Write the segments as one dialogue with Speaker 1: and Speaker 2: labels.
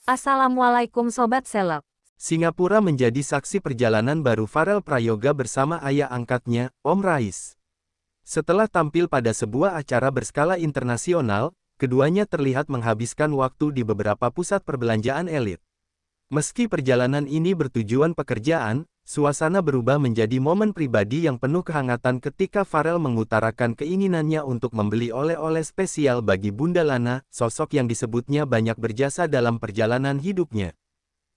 Speaker 1: Assalamualaikum Sobat Seleb.
Speaker 2: Singapura menjadi saksi perjalanan baru Pharrell Prayoga bersama ayah angkatnya, Om Rais. Setelah tampil pada sebuah acara berskala internasional, keduanya terlihat menghabiskan waktu di beberapa pusat perbelanjaan elit. Meski perjalanan ini bertujuan pekerjaan, suasana berubah menjadi momen pribadi yang penuh kehangatan ketika Pharrell mengutarakan keinginannya untuk membeli oleh-oleh spesial bagi Bunda Lana, sosok yang disebutnya banyak berjasa dalam perjalanan hidupnya.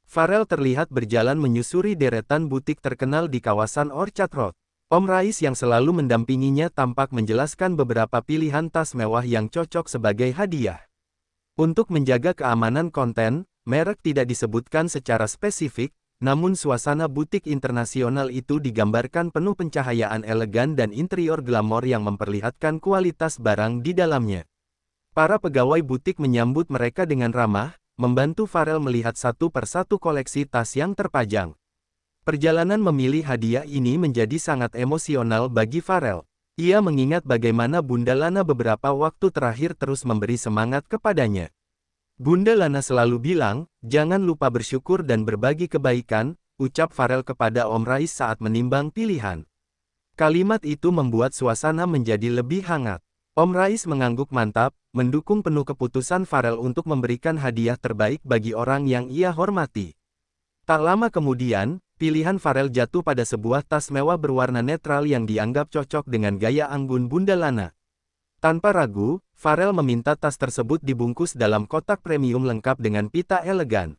Speaker 2: Pharrell terlihat berjalan menyusuri deretan butik terkenal di kawasan Orchard Road. Om Rais yang selalu mendampinginya tampak menjelaskan beberapa pilihan tas mewah yang cocok sebagai hadiah. Untuk menjaga keamanan konten, merek tidak disebutkan secara spesifik, namun suasana butik internasional itu digambarkan penuh pencahayaan elegan dan interior glamor yang memperlihatkan kualitas barang di dalamnya. Para pegawai butik menyambut mereka dengan ramah, membantu Pharrell melihat satu persatu koleksi tas yang terpajang. Perjalanan memilih hadiah ini menjadi sangat emosional bagi Pharrell. Ia mengingat bagaimana Bunda Lana beberapa waktu terakhir terus memberi semangat kepadanya. Bunda Lana selalu bilang, jangan lupa bersyukur dan berbagi kebaikan, ucap Pharrell kepada Om Rais saat menimbang pilihan. Kalimat itu membuat suasana menjadi lebih hangat. Om Rais mengangguk mantap, mendukung penuh keputusan Pharrell untuk memberikan hadiah terbaik bagi orang yang ia hormati. Tak lama kemudian, pilihan Pharrell jatuh pada sebuah tas mewah berwarna netral yang dianggap cocok dengan gaya anggun Bunda Lana. Tanpa ragu, Pharrell meminta tas tersebut dibungkus dalam kotak premium lengkap dengan pita elegan.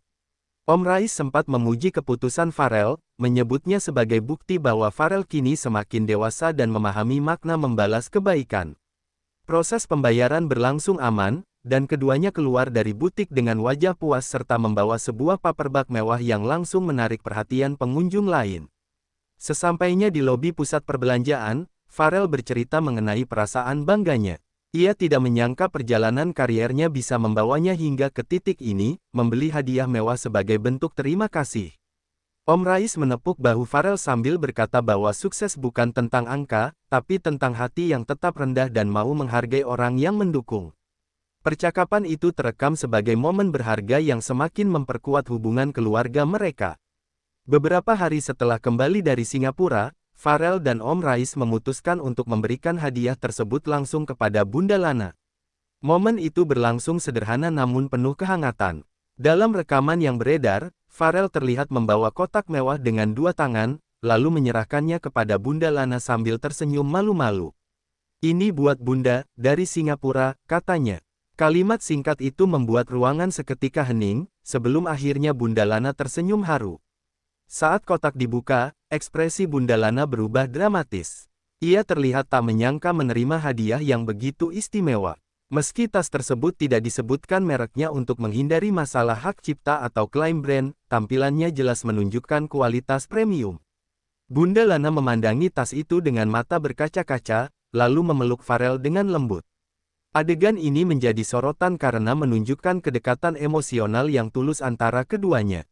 Speaker 2: Om Rais sempat memuji keputusan Pharrell, menyebutnya sebagai bukti bahwa Pharrell kini semakin dewasa dan memahami makna membalas kebaikan. Proses pembayaran berlangsung aman, dan keduanya keluar dari butik dengan wajah puas serta membawa sebuah paperback mewah yang langsung menarik perhatian pengunjung lain. Sesampainya di lobi pusat perbelanjaan, Pharrell bercerita mengenai perasaan bangganya. Ia tidak menyangka perjalanan kariernya bisa membawanya hingga ke titik ini, membeli hadiah mewah sebagai bentuk terima kasih. Om Rais menepuk bahu Pharrell sambil berkata bahwa sukses bukan tentang angka, tapi tentang hati yang tetap rendah dan mau menghargai orang yang mendukung. Percakapan itu terekam sebagai momen berharga yang semakin memperkuat hubungan keluarga mereka. Beberapa hari setelah kembali dari Singapura, Pharrell dan Om Rais memutuskan untuk memberikan hadiah tersebut langsung kepada Bunda Lana. Momen itu berlangsung sederhana namun penuh kehangatan. Dalam rekaman yang beredar, Pharrell terlihat membawa kotak mewah dengan dua tangan, lalu menyerahkannya kepada Bunda Lana sambil tersenyum malu-malu. "Ini buat Bunda, dari Singapura," katanya. Kalimat singkat itu membuat ruangan seketika hening, sebelum akhirnya Bunda Lana tersenyum haru. Saat kotak dibuka, ekspresi Bunda Lana berubah dramatis. Ia terlihat tak menyangka menerima hadiah yang begitu istimewa. Meski tas tersebut tidak disebutkan mereknya untuk menghindari masalah hak cipta atau klaim brand, tampilannya jelas menunjukkan kualitas premium. Bunda Lana memandangi tas itu dengan mata berkaca-kaca, lalu memeluk Pharrell dengan lembut. Adegan ini menjadi sorotan karena menunjukkan kedekatan emosional yang tulus antara keduanya.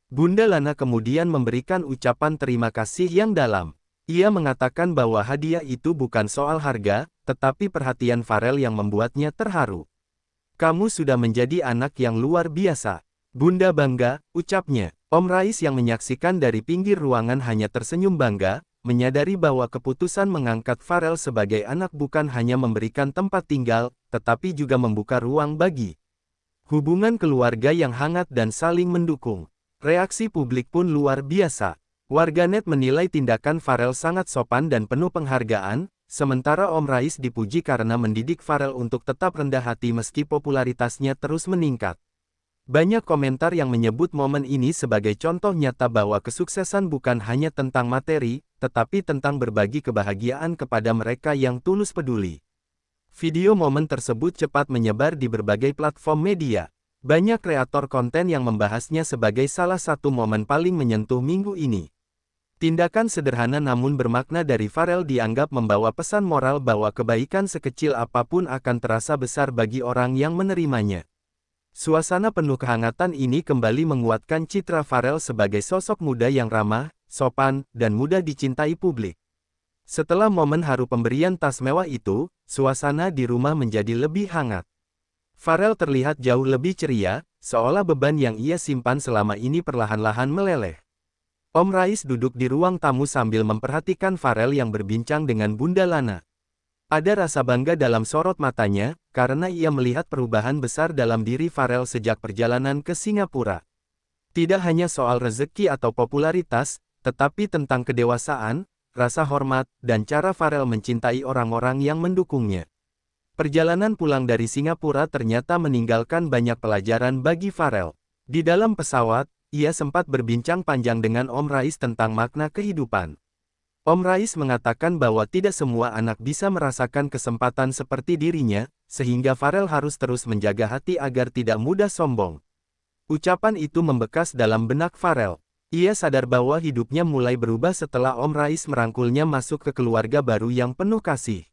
Speaker 2: Bunda Lana kemudian memberikan ucapan terima kasih yang dalam. Ia mengatakan bahwa hadiah itu bukan soal harga, tetapi perhatian Pharrell yang membuatnya terharu. "Kamu sudah menjadi anak yang luar biasa. Bunda bangga," ucapnya. Om Rais yang menyaksikan dari pinggir ruangan hanya tersenyum bangga, menyadari bahwa keputusan mengangkat Pharrell sebagai anak bukan hanya memberikan tempat tinggal, tetapi juga membuka ruang bagi hubungan keluarga yang hangat dan saling mendukung. Reaksi publik pun luar biasa. Warganet menilai tindakan Pharrell sangat sopan dan penuh penghargaan, sementara Om Rais dipuji karena mendidik Pharrell untuk tetap rendah hati meski popularitasnya terus meningkat. Banyak komentar yang menyebut momen ini sebagai contoh nyata bahwa kesuksesan bukan hanya tentang materi, tetapi tentang berbagi kebahagiaan kepada mereka yang tulus peduli. Video momen tersebut cepat menyebar di berbagai platform media. Banyak kreator konten yang membahasnya sebagai salah satu momen paling menyentuh minggu ini. Tindakan sederhana namun bermakna dari Pharrell dianggap membawa pesan moral bahwa kebaikan sekecil apapun akan terasa besar bagi orang yang menerimanya. Suasana penuh kehangatan ini kembali menguatkan citra Pharrell sebagai sosok muda yang ramah, sopan, dan mudah dicintai publik. Setelah momen haru pemberian tas mewah itu, suasana di rumah menjadi lebih hangat. Farel terlihat jauh lebih ceria, seolah beban yang ia simpan selama ini perlahan-lahan meleleh. Om Rais duduk di ruang tamu sambil memperhatikan Farel yang berbincang dengan Bunda Lana. Ada rasa bangga dalam sorot matanya, karena ia melihat perubahan besar dalam diri Farel sejak perjalanan ke Singapura. Tidak hanya soal rezeki atau popularitas, tetapi tentang kedewasaan, rasa hormat, dan cara Farel mencintai orang-orang yang mendukungnya. Perjalanan pulang dari Singapura ternyata meninggalkan banyak pelajaran bagi Farel. Di dalam pesawat, ia sempat berbincang panjang dengan Om Rais tentang makna kehidupan. Om Rais mengatakan bahwa tidak semua anak bisa merasakan kesempatan seperti dirinya, sehingga Farel harus terus menjaga hati agar tidak mudah sombong. Ucapan itu membekas dalam benak Farel. Ia sadar bahwa hidupnya mulai berubah setelah Om Rais merangkulnya masuk ke keluarga baru yang penuh kasih.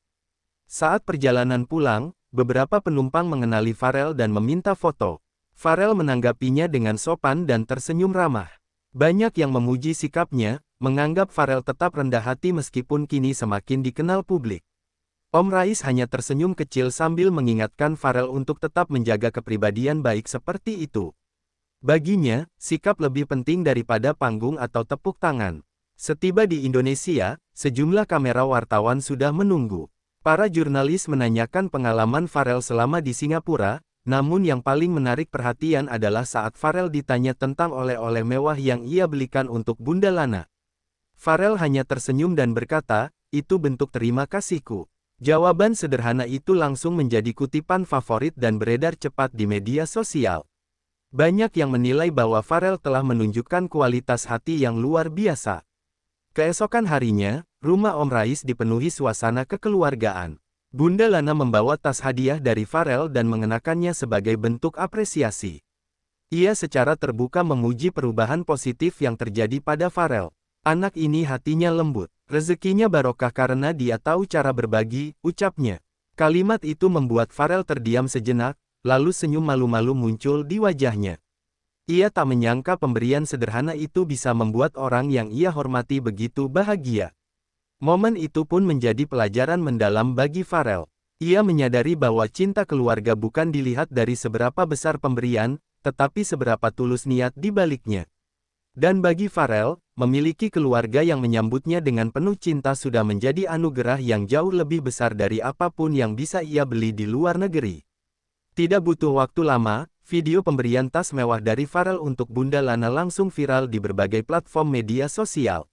Speaker 2: Saat perjalanan pulang, beberapa penumpang mengenali Farel dan meminta foto. Farel menanggapinya dengan sopan dan tersenyum ramah. Banyak yang memuji sikapnya, menganggap Farel tetap rendah hati meskipun kini semakin dikenal publik. Om Rais hanya tersenyum kecil sambil mengingatkan Farel untuk tetap menjaga kepribadian baik seperti itu. Baginya, sikap lebih penting daripada panggung atau tepuk tangan. Setiba di Indonesia, sejumlah kamera wartawan sudah menunggu. Para jurnalis menanyakan pengalaman Farel selama di Singapura, namun yang paling menarik perhatian adalah saat Farel ditanya tentang oleh-oleh mewah yang ia belikan untuk Bunda Lana. Farel hanya tersenyum dan berkata, "Itu bentuk terima kasihku." Jawaban sederhana itu langsung menjadi kutipan favorit dan beredar cepat di media sosial. Banyak yang menilai bahwa Farel telah menunjukkan kualitas hati yang luar biasa. Keesokan harinya, rumah Om Rais dipenuhi suasana kekeluargaan. Bunda Lana membawa tas hadiah dari Farel dan mengenakannya sebagai bentuk apresiasi. Ia secara terbuka memuji perubahan positif yang terjadi pada Farel. Anak ini hatinya lembut, rezekinya barokah karena dia tahu cara berbagi, ucapnya. Kalimat itu membuat Farel terdiam sejenak, lalu senyum malu-malu muncul di wajahnya. Ia tak menyangka pemberian sederhana itu bisa membuat orang yang ia hormati begitu bahagia. Momen itu pun menjadi pelajaran mendalam bagi Farel. Ia menyadari bahwa cinta keluarga bukan dilihat dari seberapa besar pemberian, tetapi seberapa tulus niat di baliknya. Dan bagi Farel, memiliki keluarga yang menyambutnya dengan penuh cinta sudah menjadi anugerah yang jauh lebih besar dari apapun yang bisa ia beli di luar negeri. Tidak butuh waktu lama, video pemberian tas mewah dari Farel untuk Bunda Lana langsung viral di berbagai platform media sosial.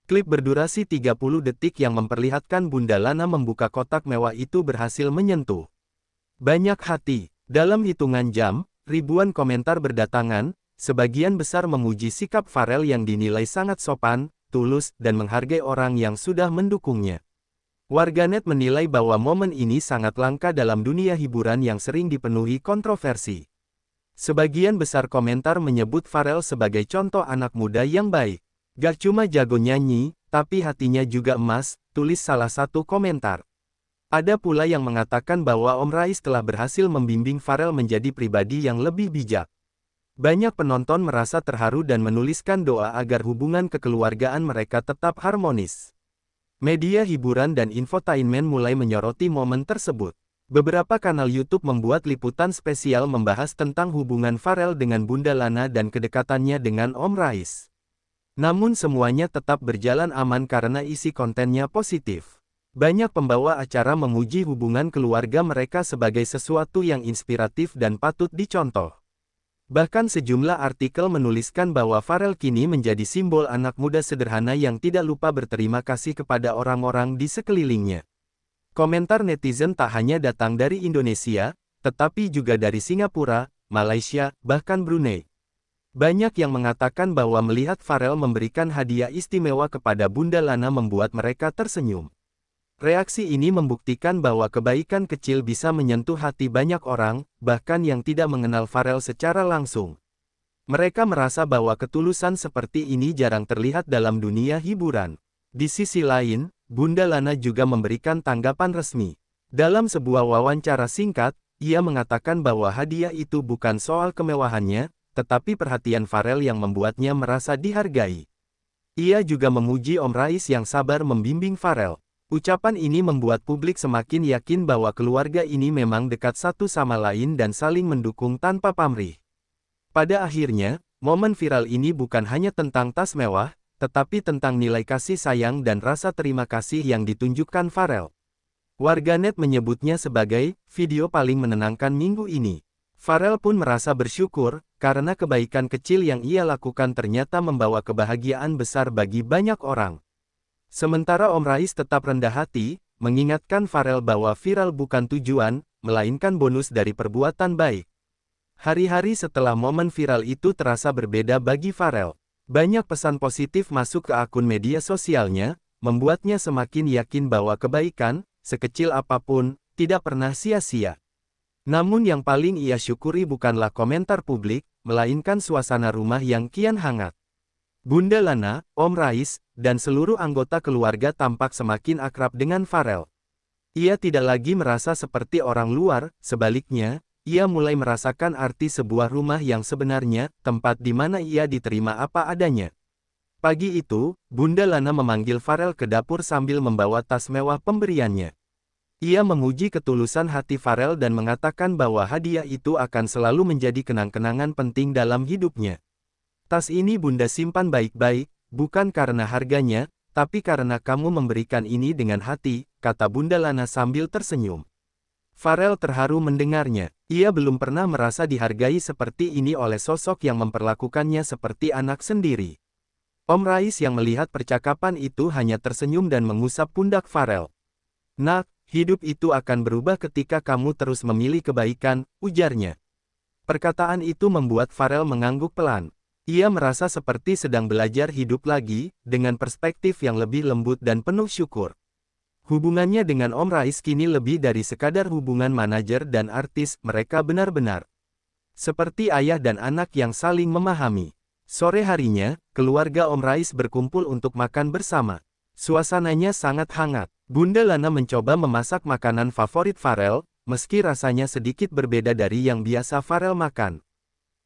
Speaker 2: Klip berdurasi 30 detik yang memperlihatkan Bunda Lana membuka kotak mewah itu berhasil menyentuh banyak hati. Dalam hitungan jam, ribuan komentar berdatangan, sebagian besar memuji sikap Farel yang dinilai sangat sopan, tulus, dan menghargai orang yang sudah mendukungnya. Warganet menilai bahwa momen ini sangat langka dalam dunia hiburan yang sering dipenuhi kontroversi. Sebagian besar komentar menyebut Farel sebagai contoh anak muda yang baik. "Gak cuma jago nyanyi, tapi hatinya juga emas," tulis salah satu komentar. Ada pula yang mengatakan bahwa Om Rais telah berhasil membimbing Farel menjadi pribadi yang lebih bijak. Banyak penonton merasa terharu dan menuliskan doa agar hubungan kekeluargaan mereka tetap harmonis. Media hiburan dan infotainment mulai menyoroti momen tersebut. Beberapa kanal YouTube membuat liputan spesial membahas tentang hubungan Farel dengan Bunda Lana dan kedekatannya dengan Om Rais. Namun semuanya tetap berjalan aman karena isi kontennya positif. Banyak pembawa acara memuji hubungan keluarga mereka sebagai sesuatu yang inspiratif dan patut dicontoh. Bahkan sejumlah artikel menuliskan bahwa Farel kini menjadi simbol anak muda sederhana yang tidak lupa berterima kasih kepada orang-orang di sekelilingnya. Komentar netizen tak hanya datang dari Indonesia, tetapi juga dari Singapura, Malaysia, bahkan Brunei. Banyak yang mengatakan bahwa melihat Farel memberikan hadiah istimewa kepada Bunda Lana membuat mereka tersenyum. Reaksi ini membuktikan bahwa kebaikan kecil bisa menyentuh hati banyak orang, bahkan yang tidak mengenal Farel secara langsung. Mereka merasa bahwa ketulusan seperti ini jarang terlihat dalam dunia hiburan. Di sisi lain, Bunda Lana juga memberikan tanggapan resmi. Dalam sebuah wawancara singkat, ia mengatakan bahwa hadiah itu bukan soal kemewahannya, tetapi perhatian Farel yang membuatnya merasa dihargai. Ia juga memuji Om Rais yang sabar membimbing Farel. Ucapan ini membuat publik semakin yakin bahwa keluarga ini memang dekat satu sama lain dan saling mendukung tanpa pamrih. Pada akhirnya, momen viral ini bukan hanya tentang tas mewah, tetapi tentang nilai kasih sayang dan rasa terima kasih yang ditunjukkan Pharrell. Warganet menyebutnya sebagai video paling menenangkan minggu ini. Pharrell pun merasa bersyukur, karena kebaikan kecil yang ia lakukan ternyata membawa kebahagiaan besar bagi banyak orang. Sementara Om Rais tetap rendah hati, mengingatkan Pharrell bahwa viral bukan tujuan, melainkan bonus dari perbuatan baik. Hari-hari setelah momen viral itu terasa berbeda bagi Pharrell. Banyak pesan positif masuk ke akun media sosialnya, membuatnya semakin yakin bahwa kebaikan, sekecil apapun, tidak pernah sia-sia. Namun yang paling ia syukuri bukanlah komentar publik, melainkan suasana rumah yang kian hangat. Bunda Lana, Om Rais, dan seluruh anggota keluarga tampak semakin akrab dengan Pharrell. Ia tidak lagi merasa seperti orang luar, sebaliknya, ia mulai merasakan arti sebuah rumah yang sebenarnya, tempat di mana ia diterima apa adanya. Pagi itu, Bunda Lana memanggil Pharrell ke dapur sambil membawa tas mewah pemberiannya. Ia memuji ketulusan hati Pharrell dan mengatakan bahwa hadiah itu akan selalu menjadi kenang-kenangan penting dalam hidupnya. Tas ini Bunda simpan baik-baik, bukan karena harganya, tapi karena kamu memberikan ini dengan hati, kata Bunda Lana sambil tersenyum. Pharrell terharu mendengarnya. Ia belum pernah merasa dihargai seperti ini oleh sosok yang memperlakukannya seperti anak sendiri. Om Rais yang melihat percakapan itu hanya tersenyum dan mengusap pundak Pharrell. Nak, hidup itu akan berubah ketika kamu terus memilih kebaikan, ujarnya. Perkataan itu membuat Pharrell mengangguk pelan. Ia merasa seperti sedang belajar hidup lagi, dengan perspektif yang lebih lembut dan penuh syukur. Hubungannya dengan Om Rais kini lebih dari sekadar hubungan manajer dan artis, mereka benar-benar seperti ayah dan anak yang saling memahami. Sore harinya, keluarga Om Rais berkumpul untuk makan bersama. Suasananya sangat hangat. Bunda Lana mencoba memasak makanan favorit Pharrell, meski rasanya sedikit berbeda dari yang biasa Pharrell makan.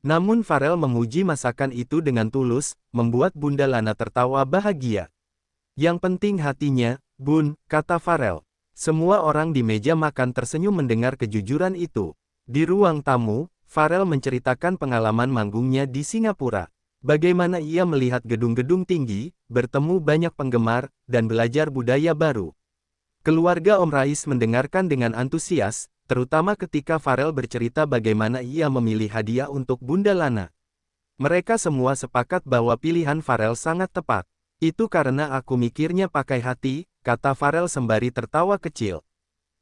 Speaker 2: Namun Pharrell memuji masakan itu dengan tulus, membuat Bunda Lana tertawa bahagia. Yang penting hatinya, Bun, kata Pharrell. Semua orang di meja makan tersenyum mendengar kejujuran itu. Di ruang tamu, Pharrell menceritakan pengalaman manggungnya di Singapura. Bagaimana ia melihat gedung-gedung tinggi, bertemu banyak penggemar, dan belajar budaya baru. Keluarga Om Rais mendengarkan dengan antusias, terutama ketika Pharrell bercerita bagaimana ia memilih hadiah untuk Bunda Lana. Mereka semua sepakat bahwa pilihan Pharrell sangat tepat. Itu karena aku mikirnya pakai hati, kata Pharrell sembari tertawa kecil.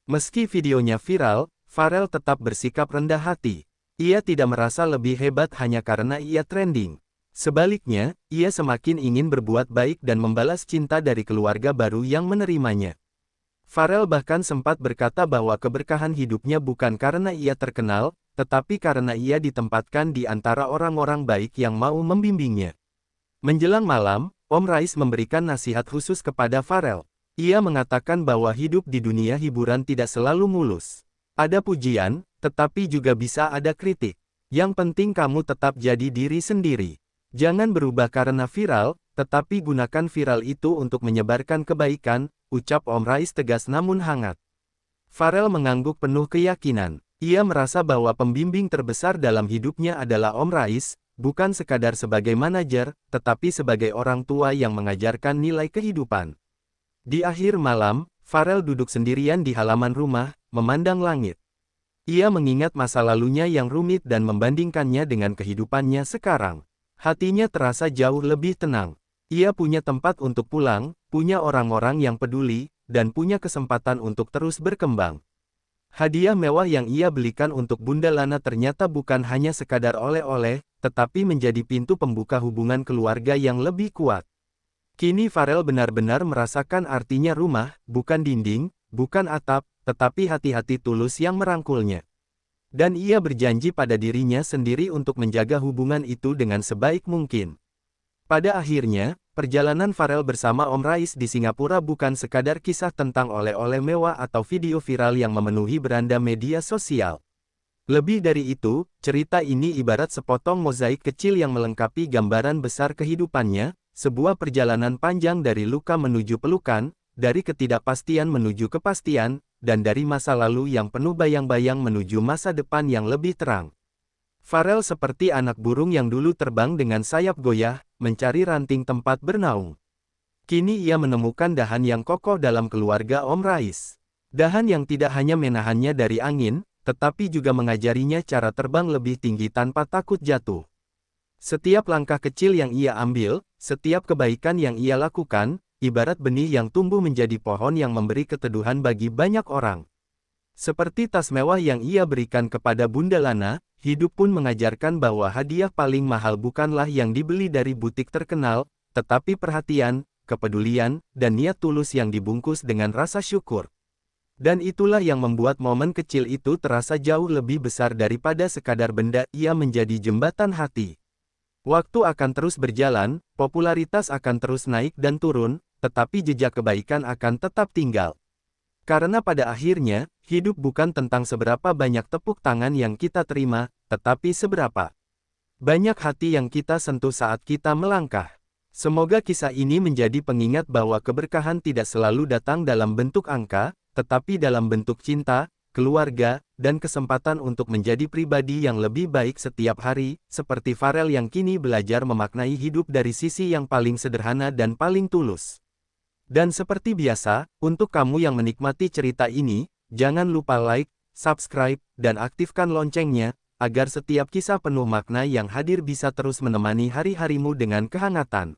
Speaker 2: Meski videonya viral, Pharrell tetap bersikap rendah hati. Ia tidak merasa lebih hebat hanya karena ia trending. Sebaliknya, ia semakin ingin berbuat baik dan membalas cinta dari keluarga baru yang menerimanya. Pharrell bahkan sempat berkata bahwa keberkahan hidupnya bukan karena ia terkenal, tetapi karena ia ditempatkan di antara orang-orang baik yang mau membimbingnya. Menjelang malam, Om Rais memberikan nasihat khusus kepada Pharrell. Ia mengatakan bahwa hidup di dunia hiburan tidak selalu mulus. Ada pujian, tetapi juga bisa ada kritik. Yang penting kamu tetap jadi diri sendiri. Jangan berubah karena viral, tetapi gunakan viral itu untuk menyebarkan kebaikan, ucap Om Rais tegas namun hangat. Pharrell mengangguk penuh keyakinan. Ia merasa bahwa pembimbing terbesar dalam hidupnya adalah Om Rais, bukan sekadar sebagai manajer, tetapi sebagai orang tua yang mengajarkan nilai kehidupan. Di akhir malam, Pharrell duduk sendirian di halaman rumah, memandang langit. Ia mengingat masa lalunya yang rumit dan membandingkannya dengan kehidupannya sekarang. Hatinya terasa jauh lebih tenang. Ia punya tempat untuk pulang, punya orang-orang yang peduli, dan punya kesempatan untuk terus berkembang. Hadiah mewah yang ia belikan untuk Bunda Lana ternyata bukan hanya sekadar oleh-oleh, tetapi menjadi pintu pembuka hubungan keluarga yang lebih kuat. Kini Pharrell benar-benar merasakan artinya rumah, bukan dinding, bukan atap, tetapi hati-hati tulus yang merangkulnya. Dan ia berjanji pada dirinya sendiri untuk menjaga hubungan itu dengan sebaik mungkin. Pada akhirnya, perjalanan Pharrell bersama Om Rais di Singapura bukan sekadar kisah tentang oleh-oleh mewah atau video viral yang memenuhi beranda media sosial. Lebih dari itu, cerita ini ibarat sepotong mozaik kecil yang melengkapi gambaran besar kehidupannya, sebuah perjalanan panjang dari luka menuju pelukan, dari ketidakpastian menuju kepastian, dan dari masa lalu yang penuh bayang-bayang menuju masa depan yang lebih terang. Farel seperti anak burung yang dulu terbang dengan sayap goyah, mencari ranting tempat bernaung. Kini ia menemukan dahan yang kokoh dalam keluarga Om Rais. Dahan yang tidak hanya menahannya dari angin, tetapi juga mengajarinya cara terbang lebih tinggi tanpa takut jatuh. Setiap langkah kecil yang ia ambil, setiap kebaikan yang ia lakukan, ibarat benih yang tumbuh menjadi pohon yang memberi keteduhan bagi banyak orang. Seperti tas mewah yang ia berikan kepada Bunda Lana, hidup pun mengajarkan bahwa hadiah paling mahal bukanlah yang dibeli dari butik terkenal, tetapi perhatian, kepedulian, dan niat tulus yang dibungkus dengan rasa syukur. Dan itulah yang membuat momen kecil itu terasa jauh lebih besar daripada sekadar benda, ia menjadi jembatan hati. Waktu akan terus berjalan, popularitas akan terus naik dan turun, tetapi jejak kebaikan akan tetap tinggal. Karena pada akhirnya, hidup bukan tentang seberapa banyak tepuk tangan yang kita terima, tetapi seberapa banyak hati yang kita sentuh saat kita melangkah. Semoga kisah ini menjadi pengingat bahwa keberkahan tidak selalu datang dalam bentuk angka, tetapi dalam bentuk cinta, keluarga, dan kesempatan untuk menjadi pribadi yang lebih baik setiap hari, seperti Farel yang kini belajar memaknai hidup dari sisi yang paling sederhana dan paling tulus. Dan seperti biasa, untuk kamu yang menikmati cerita ini, jangan lupa like, subscribe, dan aktifkan loncengnya, agar setiap kisah penuh makna yang hadir bisa terus menemani hari-harimu dengan kehangatan.